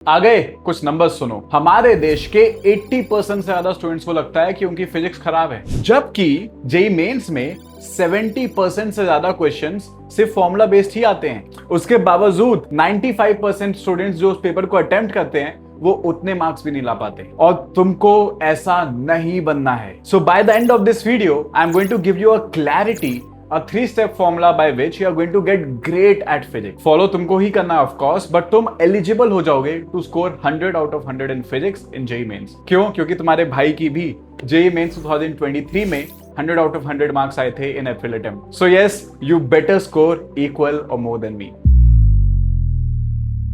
आ गए कुछ नंबर्स सुनो। हमारे देश के 80% से ज्यादा स्टूडेंट्स को लगता है कि उनकी फिजिक्स खराब है, जबकि जेईई मेंस में 70% से ज्यादा क्वेश्चंस सिर्फ फॉर्मूला बेस्ड ही आते हैं। उसके बावजूद 95% स्टूडेंट्स जो उस पेपर को अटेम्प्ट करते हैं वो उतने मार्क्स भी नहीं ला पाते, और तुमको ऐसा नहीं बनना है। So by the end of this video I am going to give you a clarity, a 3-step formula by which you are going to get great at physics. Follow तुमको ही करना है of course, but तुम eligible हो जाओगे to score 100 out of 100 in physics in JEE Mains. क्यों? क्योंकि तुम्हारे भाई की भी JEE Mains 2023 में 100 out of 100 मार्क्स आए थे in April attempt. So yes, you better score equal or more than me.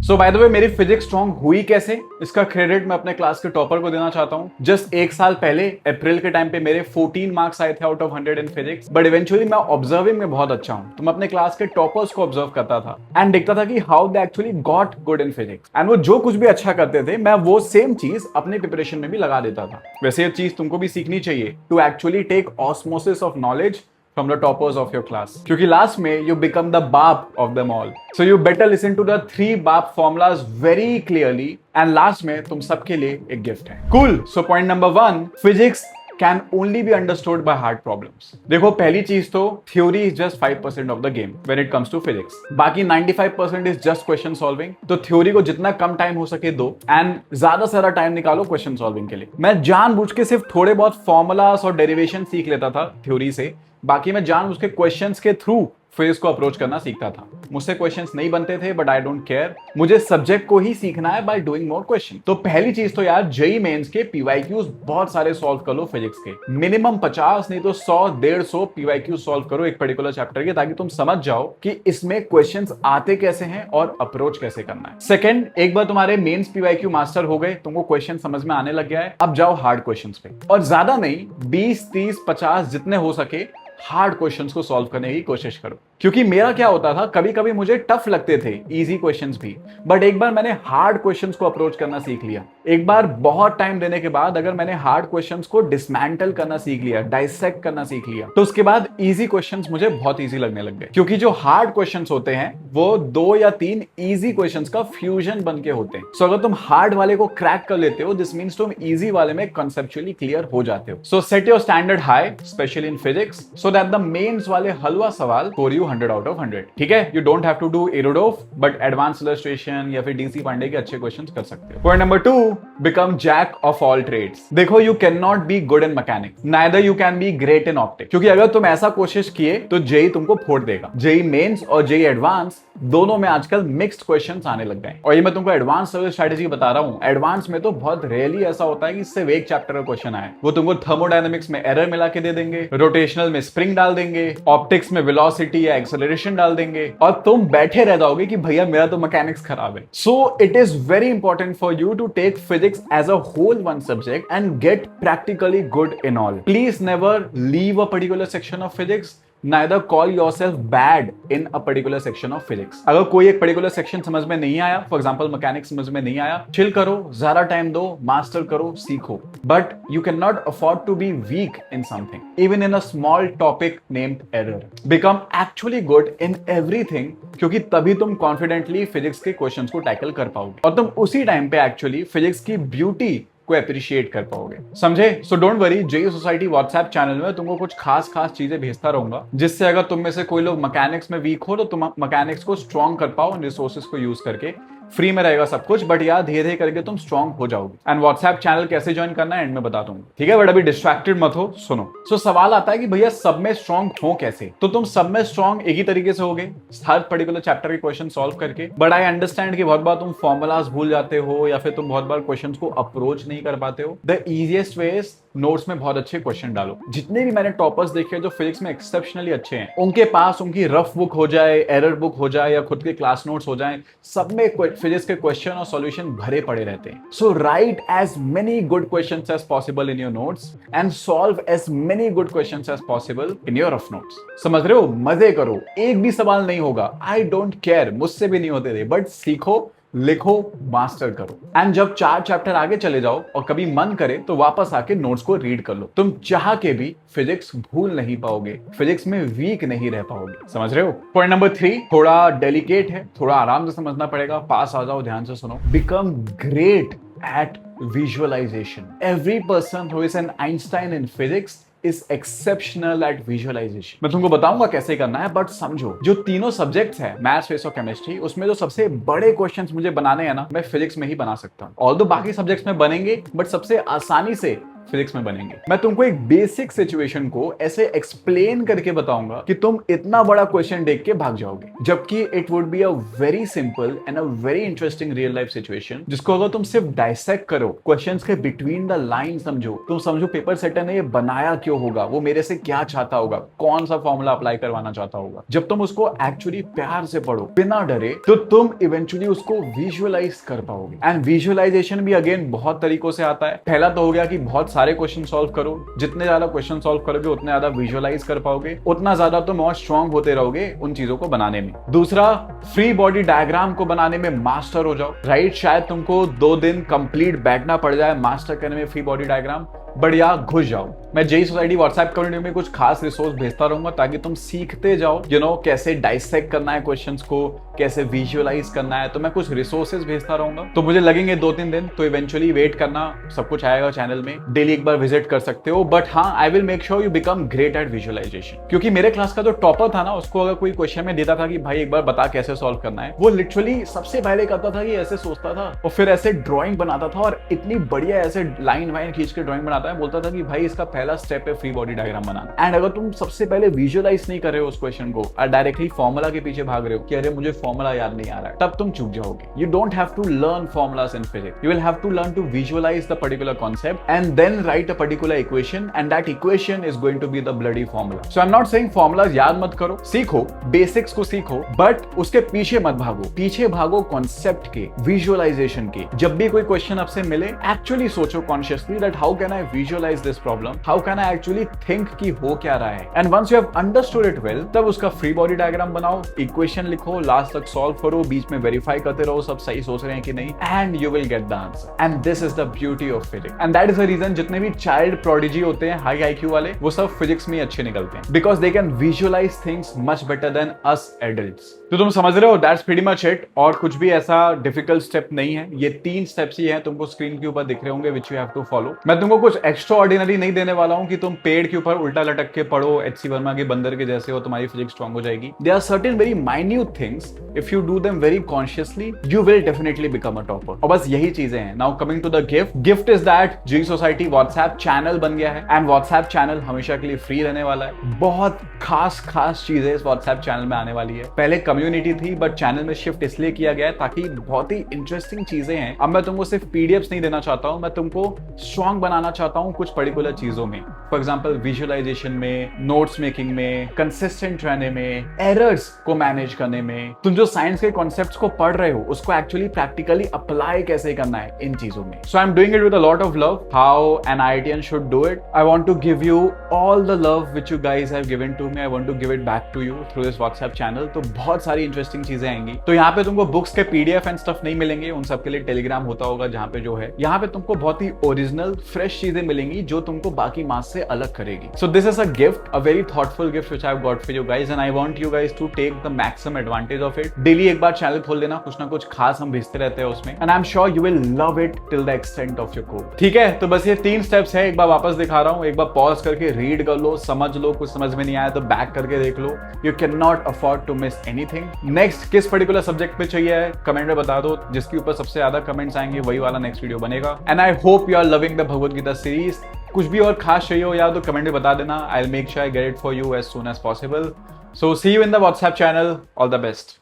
So by the way, मेरी फिजिक्स स्ट्रांग हुई कैसे, इसका क्रेडिट मैं अपने क्लास के टॉपर को देना चाहता हूं। जस्ट एक साल पहले अप्रैल के टाइम पे मेरे 14 मार्क्स आए थे out of 100 in physics, but eventually मैं ऑब्जर्विंग में बहुत अच्छा हूं। तो मैं अपने क्लास के टॉपर्स को ऑब्जर्व करता था एंड देखता था कि how they actually got good in physics, and वो जो कुछ भी अच्छा करते थे मैं वो सेम चीज अपने प्रिपरेशन में भी लगा देता था। वैसे ये चीज तुमको भी सीखनी चाहिए to actually take osmosis of knowledge from the toppers of your class, क्योंकि लास्ट में you become the बाप of them all. So you better listen to the 3 बाप formulas very clearly, and last में तुम सबके लिए एक गिफ्ट है। Cool. So point number 1, physics can only be understood by hard problems. देखो, पहली चीज तो theory is just 5% of the game when it comes to physics. बाकी 95% is just question solving. तो theory को जितना कम टाइम हो सके दो एंड ज्यादा सारा टाइम निकालो क्वेश्चन सॉल्विंग के लिए। मैं जानबूझ के सिर्फ थोड़े बहुत फॉर्मूलास और डेरिवेशन सीख लेता था थ्योरी से, बाकी मैं जानबूझ के क्वेश्चंस के थ्रू फिजिक्स को अप्रोच करना सीखता था। मुझसे क्वेश्चंस नहीं बनते थे, बट आई डोंट केयर, मुझे सब्जेक्ट को ही सीखना है बाय डूइंग मोर क्वेश्चन। तो पहली चीज तो यार, जेईई मेंस के पीवाईक्यूज बहुत सारे सॉल्व कर लो फिजिक्स के। मिनिमम 50 नहीं तो 100-150 पीवाईक्यू सॉल्व करो एक पर्टिकुलर चैप्टर के, ताकि तुम समझ जाओ कि इसमें क्वेश्चंस आते कैसे हैं और अप्रोच कैसे करना है। सेकंड, एक बार तुम्हारे मेंस पीवाईक्यू मास्टर हो गए, तुमको क्वेश्चन समझ में आने लग गया है, अब जाओ हार्ड क्वेश्चंस पे, और ज्यादा नहीं, 20, 30, 50 जितने हो सके हार्ड क्वेश्चंस को सॉल्व करने की कोशिश करो। क्योंकि मेरा क्या होता था, कभी कभी मुझे टफ लगते थे इजी क्वेश्चंस भी, बट एक बार मैंने हार्ड क्वेश्चंस को अप्रोच करना सीख लिया। एक बार बहुत टाइम देने के बाद अगर मैंने हार्ड क्वेश्चंस को डिसमेंटल करना सीख लिया, डाइसेक्ट करना सीख लिया, तो उसके बाद इजी क्वेश्चंस मुझे बहुत इजी लगने लग गए। क्योंकि जो हार्ड क्वेश्चंस होते हैं वो 2 या 3 इजी क्वेश्चंस का फ्यूजन बन के होते हैं। सो अगर तुम हार्ड वाले को क्रैक कर लेते हो, दिस मीन्स तुम इजी वाले में कंसेप्चुअली क्लियर हो जाते हो। So set your standard high, specially in physics, so that the mains वाले हलवा सवाल स्कोर यू 100 आउट ऑफ 100। ठीक है, you don't have to do Irodov, but advance illustration या फिर डीसी पांडे के अच्छे क्वेश्चंस कर सकते हो। Point number 2, become jack of all trades. देखो, you can not be good in mechanics, neither you can be great in optics, क्योंकि अगर तुम ऐसा कोशिश किए तो जेईई तुमको फोड़ देगा। जेईई मेंस और जेईई एडवांस दोनों में आजकल मिक्स्ड क्वेश्चंस आने लग गए, और ये मैं तुमको एडवांस सर्विस स्ट्रेटजी बता रहा हूं। एडवांस में तो बहुत रेयरली ऐसा होता है कि सिर्फ एक चैप्टर का क्वेश्चन आए, वो तुमको थर्मोडायनेमिक्स में एरर मिला के दे देंगे, रोटेशनल में स्प्रिंग डाल देंगे, ऑप्टिक्स में वेलोसिटी या एक्सेलरेशन डाल देंगे, और तुम बैठे रह जाओगे कि भैया मेरा तो मैकेनिक्स खराब है। So it is very important for you to take physics as a whole one subject and get practically good in all. Please never leave a particular section of physics, neither call yourself bad in a particular section of physics. अगर कोई एक particular section समझ में नहीं आया, for example mechanics समझ में नहीं आया, चिल करो, ज्यादा टाइम दो, मास्टर करो, सीखो, but you can not afford to be weak in something, even in a small topic named error. Become actually good in everything, क्योंकि तभी तुम कॉन्फिडेंटली फिजिक्स के क्वेश्चंस को टैकल कर पाओगे, और तुम उसी टाइम पे एक्चुअली फिजिक्स की ब्यूटी को अप्रिशिएट कर पाओगे। समझे? So don't worry, JEE society WhatsApp channel में तुमको कुछ खास चीजें भेजता रहूंगा, जिससे अगर तुम में से कोई लोग मैकेनिक्स में वीक हो तो तुम मैकेनिक्स को स्ट्रॉन्ग कर पाओ रिसोर्सेज को यूज करके। फ्री में रहेगा सब कुछ, बट यार धीरे धीरे करके तुम स्ट्रॉन्ग हो जाओगे। एंड व्हाट्सएप चैनल कैसे ज्वाइन करना है एंड में बता दूंगा, ठीक है? बट अभी डिस्ट्रैक्टेड मत हो, सुनो। सो सवाल आता है कि भैया सब में स्ट्रॉन्ग हो कैसे? तो तुम सब में स्ट्रॉन्ग एक ही तरीके से होगे, हर पर्टिकुलर चैप्टर के क्वेश्चन सॉल्व करके, बट आई अंडरस्टैंड कि बहुत बार तुम फॉर्मूलाज भूल जाते हो, या फिर तुम बहुत बार क्वेश्चन को अप्रोच नहीं कर पाते हो। The easiest way is notes में बहुत अच्छे क्वेश्चन डालो। जितने भी मैंने टॉपर्स देखे जो फिजिक्स में एक्सेप्शनली अच्छे हैं, उनके पास उनकी रफ बुक हो जाए, एरर बुक हो जाए, या खुद के क्लास नोट्स हो जाए, सब में फिजिक्स के क्वेश्चन और सॉल्यूशन भरे पड़े रहते हैं। So write as many good questions as possible in your notes and solve as many good questions as possible in your rough notes. समझ रहे हो? मजे करो, एक भी सवाल नहीं होगा, आई डोंट केयर, मुझसे भी नहीं होते थे, बट सीखो, लिखो, मास्टर करो, एंड जब 4 चैप्टर आगे चले जाओ और कभी मन करे तो वापस आके नोट्स को रीड कर लो। तुम चाह के भी फिजिक्स भूल नहीं पाओगे, फिजिक्स में वीक नहीं रह पाओगे। समझ रहे हो? पॉइंट नंबर 3 थोड़ा डेलिकेट है, थोड़ा आराम से समझना पड़ेगा, पास आ जाओ, ध्यान से सुनो। Become great at visualization. Every person who is an Einstein in physics is exceptional at visualization। मैं तुमको बताऊंगा कैसे करना है, बट समझो जो तीनों सब्जेक्ट्स हैं, मैथ्स, फिजिक्स और केमिस्ट्री, उसमें जो सबसे बड़े क्वेश्चंस मुझे बनाने हैं ना, मैं फिजिक्स में ही बना सकता हूं। ऑल्दो बाकी सब्जेक्ट्स में बनेंगे, बट सबसे आसानी से फिजिक्स में बनेंगे। मैं तुमको एक बेसिक सिचुएशन को ऐसे एक्सप्लेन करके बताऊंगा कि तुम इतना बड़ा क्वेश्चन देख के भाग जाओगे, जबकि it would be a very simple and a very interesting real life situation, जिसको अगर तुम सिर्फ डाइसेक्ट करो, क्वेश्चंस के बिटवीन द लाइन समझो, तुम समझो पेपर सेटर ने ये बनाया क्यों होगा, वो मेरे से क्या चाहता होगा, कौन सा फॉर्मूला अप्लाई करवाना चाहता होगा। जब तुम उसको एक्चुअली प्यार से पढ़ो, बिना डरे, तो तुम इवेंचुअली उसको विजुअलाइज कर पाओगे। एंड विजुअलाइजेशन भी अगेन बहुत तरीकों से आता है। पहला तो हो गया कि बहुत सारे क्वेश्चन सॉल्व करो, जितने ज्यादा क्वेश्चन सॉल्व करोगे उतने ज्यादा विजुअलाइज कर पाओगे, उतना ज्यादा तुम और स्ट्रांग होते रहोगे उन चीजों को बनाने में। दूसरा, फ्री बॉडी डायग्राम को बनाने में मास्टर हो जाओ। राइट, शायद तुमको 2 दिन कंप्लीट बैठना पड़ जाए मास्टर करने में फ्री बॉडी डायग्राम, बढ़िया घुस जाओ। मैं जेई सोसाइटी व्हाट्सएप कम्युनिटी में कुछ खास रिसोर्स भेजता रहूंगा ताकि तुम सीखते जाओ, कैसे डाइसेक्ट करना है क्वेश्चंस को, कैसे विजुअलाइज करना है। तो मैं कुछ रिसोर्सेज भेजता रहूंगा, तो मुझे लगेंगे 2-3 दिन, तो इवेंचुअली वेट करना, सब कुछ आएगा चैनल में, डेली एक बार विजिट कर सकते हो। बट हाँ, I will make sure you become great at visualization. क्योंकि मेरे क्लास का जो टॉपर था ना, उसको अगर कोई क्वेश्चन में देता था कि भाई एक बार बता कैसे सॉल्व करना है, वो लिटरली सबसे पहले करता था कि ऐसे सोचता था और फिर ऐसे ड्रॉइंग बनाता था, और इतनी बढ़िया ऐसे लाइन वाइन खींच के ड्रॉइंग बनाता है। बोलता था कि भाई इसका पहला स्टेप है free body diagram banana. And अगर तुम सबसे पहले विजुअलाइज नहीं कर रहे हो उस क्वेश्चन को और डायरेक्टली फॉर्मूला के पीछे भाग रहे हो कि अरे मुझे फॉर्मूला याद नहीं आ रहा है, तब तुम चूक जाओगे। You don't have to learn formulas in physics, you will have to learn to visualize the particular concept and then write a particular equation, and that equation is going to be the bloody formula. So I am not saying formulas याद मत करो, सीखो, basics को सीखो, but उसके पीछे मत भागो, पीछे भागो कॉन्सेप्ट के, विजुअलाइजेशन के। जब भी कोई क्वेश्चन आपसे मिले, एक्चुअली सोचो consciously that how can I visualize this problem, how can I actually think कि हो क्या रहा है। And once you have understood it well, तब उसका फ्री बॉडी डायग्राम बनाओ, इक्वेशन लिखो, लास्ट तक सॉल्व करो, बीच में वेरीफाई करते रहो सब सही सोच रहे हैं कि नहीं, and you will get the answer. And this is the beauty of physics, and that is the reason जितने भी चाइल्ड प्रोडिजी होते हैं, हाई आईक्यू वाले, वो सब फिजिक्स में अच्छे निकलते हैं, because they can visualize things much better than us adults. तो तुम समझ रहे हो, दैट्स प्रीटी मच इट। और कुछ भी ऐसा डिफिकल्ट स्टेप नहीं है, ये 3 स्टेप्स ही हैं, तुमको स्क्रीन के ऊपर दिख रहे होंगे, which you have to follow. मैं तुमको कुछ एक्स्ट्रा ऑर्डिनरी नहीं देने वाला हूं कि तुम पेड़ के ऊपर उल्टा लटक के पढ़ो, एचसी वर्मा के बंदर के जैसे हो, तुम्हारी फिजिक्स स्ट्रांग हो जाएगी। There are certain very minute things, if you do them very consciously, you will definitely become a topper. और बस यही चीजें हैं। Now coming to the gift, gift is that JEE society WhatsApp channel बन गया है, एंड व्हाट्सएप चैनल हमेशा के लिए फ्री रहने वाला है। बहुत खास चीजें इस व्हाट्सएप चैनल में आने वाली है। पहले कम्युनिटी थी, बट चैनल में शिफ्ट इसलिए किया गया है ताकि बहुत ही इंटरेस्टिंग चीजें हैं। अब मैं तुमको सिर्फ पीडीएफ्स नहीं देना चाहता हूं, मैं तुमको स्ट्रांग बनाना चाहता हूं कुछ पर्टिकुलर चीजों में। फॉर एग्जांपल विजुअलाइजेशन में, नोट्स मेकिंग में, कंसिस्टेंट रहने में, एरर्स को मैनेज करने में। तुम जो साइंस के कॉन्सेप्ट्स को पढ़ रहे हो, उसको एक्चुअली प्रैक्टिकली अप्लाई कैसे करना है इन चीजों में। So I am doing it with a lot of love, how an IITian should do it. I want to give you all the love which you guys have given to me, I want to give it back to you through this WhatsApp channel. तो बहुत सारी interesting चीजें आएंगी। तो यहाँ पे तुमको books के पीडीएफ एंड स्टफ नहीं मिलेंगे, उन सब के लिए टेलीग्राम होता होगा जहाँ पे जो है। यहाँ पे तुमको बहुत ही ओरिजिनल फ्रेश चीजें मिलेंगी जो तुमको बाकी मास से अलग करेगी। So this is a gift, a very thoughtful gift which I have got for you guys, and I want you guys to take the maximum advantage of it. Daily एक बार चैनल खोल देना, कुछ ना कुछ खास हम भेजते रहते हैं उसमें, and I am sure you will love it till the extent of your core. ठीक है, तो बस ये 3 स्टेप्स है, एक बार वापस दिखा रहा हूँ, एक बार पॉज करके रीड कर लो, समझ लो, कुछ समझ में नहीं आया तो बैक करके देख लो। You can not afford to miss anything. Next किस पर्टिकुलर सब्जेक्ट पे चाहिए है कमेंट में बता दो, जिसके ऊपर सबसे ज्यादा कमेंट्स आएंगे वही वाला नेक्स्ट वीडियो बनेगा। And I hope you are loving the Bhagavad Gita series. कुछ भी और खास चाहिए हो यार तो कमेंट में बता देना, I will make sure I get it for you as soon as possible. So see you in the WhatsApp channel, all the best.